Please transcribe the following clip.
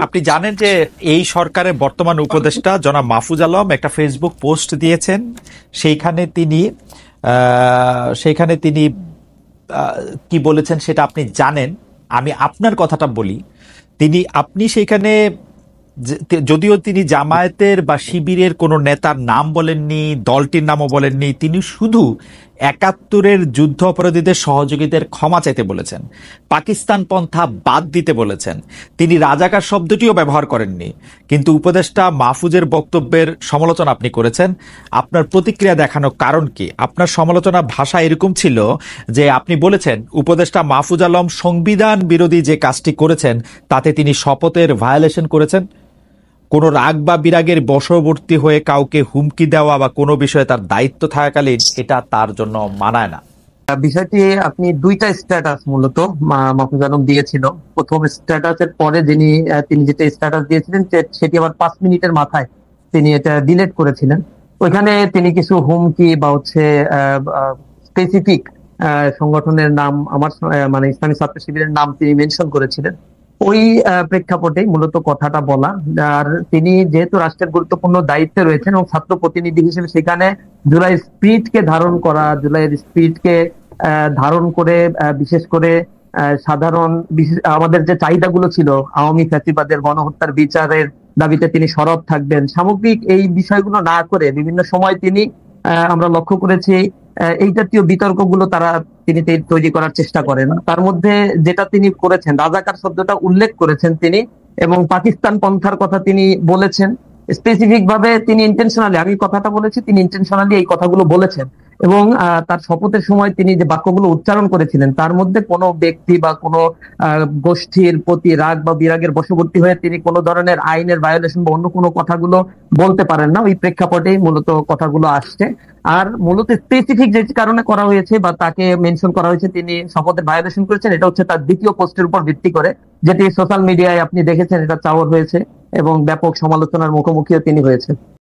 আপনি জানেন যে এই সরকারের বর্তমান উপদেষ্টা জনাব মাহফুজ আলম একটা ফেসবুক পোস্ট দিয়েছেন। সেইখানে তিনি সেইখানে তিনি কি বলেছেন সেটা আপনি জানেন। আমি আপনার কথাটা বলি। আপনি সেইখানে যদিও তিনি জামায়াতের বা শিবিরের কোনো নেতার নাম বলেননি, দলটির নামও বলেননি, তিনি শুধু ৭১-এর যুদ্ধ অপরাধীদের সহযোগীদের ক্ষমা চাইতে বলেছেন, পাকিস্তান পন্থা বাদ দিতে বলেছেন। তিনি রাজাকার শব্দটিও ব্যবহার করেননি। কিন্তু উপদেষ্টা মাহফুজের বক্তব্যের সমালোচনা আপনি করেছেন। আপনার প্রতিক্রিয়া দেখানোর কারণ কি? আপনার সমালোচনা ভাষা এরকম ছিল যে আপনি বলেছেন উপদেষ্টা মাহফুজ আলম সংবিধান বিরোধী যে কাজটি করেছেন তাতে তিনি শপথের ভায়োলেশন করেছেন। কোনো রাগ বা বিরাগের বশবর্তী হয়ে কাউকে হুমকি দেওয়া বা কোনো বিষয়ে তার দায়িত্ব থাকাকালীন এটা তার জন্য মানায় না। বিষয়টি আপনি দুইটা স্ট্যাটাস মূলত মাহফুজ আলম দিয়েছিল। প্রথম স্ট্যাটাসের পরে তিনি যেটা স্ট্যাটাস দিয়েছিলেন সেটি আবার 5 মিনিটের মাথায় তিনি এটা ডিলিট করেছিলেন। ওইখানে তিনি কিছু হুমকি বা স্পেসিফিক সংগঠনের নাম, মানে ইসলামী ছাত্র শিবিরের নাম তিনি মেনশন করেছিলেন। ওই প্রেক্ষাপটে মূলত কথাটা বলা। আর তিনি যেহেতু রাষ্ট্রের গুরুত্বপূর্ণ দায়িত্বে রয়েছেন এবং ছাত্র প্রতিনিধি হিসেবে সেখানে জুলাইয়ের স্পিরিটকে ধারণ করে বিশেষ করে আমাদের যে চাহিদাগুলো ছিল, আওয়ামী ফ্যাসিবাদের গণহত্যার বিচারের দাবিতে তিনি সরব থাকবেন, সামগ্রিক এই বিষয়গুলো না করে বিভিন্ন সময় তিনি আমরা লক্ষ্য করেছি এই জাতীয় বিতর্কগুলো তিনি তৈরি করার চেষ্টা করেন। তার মধ্যে যেটা তিনি করেছেন, রাজাকার শব্দটা উল্লেখ করেছেন তিনি, এবং পাকিস্তান পন্থার কথা তিনি বলেছেন স্পেসিফিক ভাবে। তিনি ইন্টেনশনালি, আমি কথাটা বলেছি, তিনি ইন্টেনশনালি এই কথাগুলো বলেছেন। এবং তার শপথের সময় তিনি যে বাক্যগুলো উচ্চারণ করেছিলেন তার মধ্যে কোনো ব্যক্তি বা কোনো গোষ্ঠীর প্রতি রাগ বা বিরাগের বশবর্তী হয়ে তিনি কোনো ধরনের আইনের ভায়োলেশন বা অন্য কোনো কথাগুলো বলতে পারেন না। ওই প্রেক্ষাপটেই মূলত কথাগুলো আসছে। আর মূলত স্পেসিফিক যে কারণে করা হয়েছে বা তাকে মেনশন করা হয়েছে তিনি শপথের ভায়োলেশন করেছেন, এটা হচ্ছে তার দ্বিতীয় পোস্টের উপর ভিত্তি করে, যেটি সোশ্যাল মিডিয়ায় আপনি দেখেছেন, এটা চাওয়ার হয়েছে এবং ব্যাপক সমালোচনার মুখোমুখিও তিনি হয়েছে।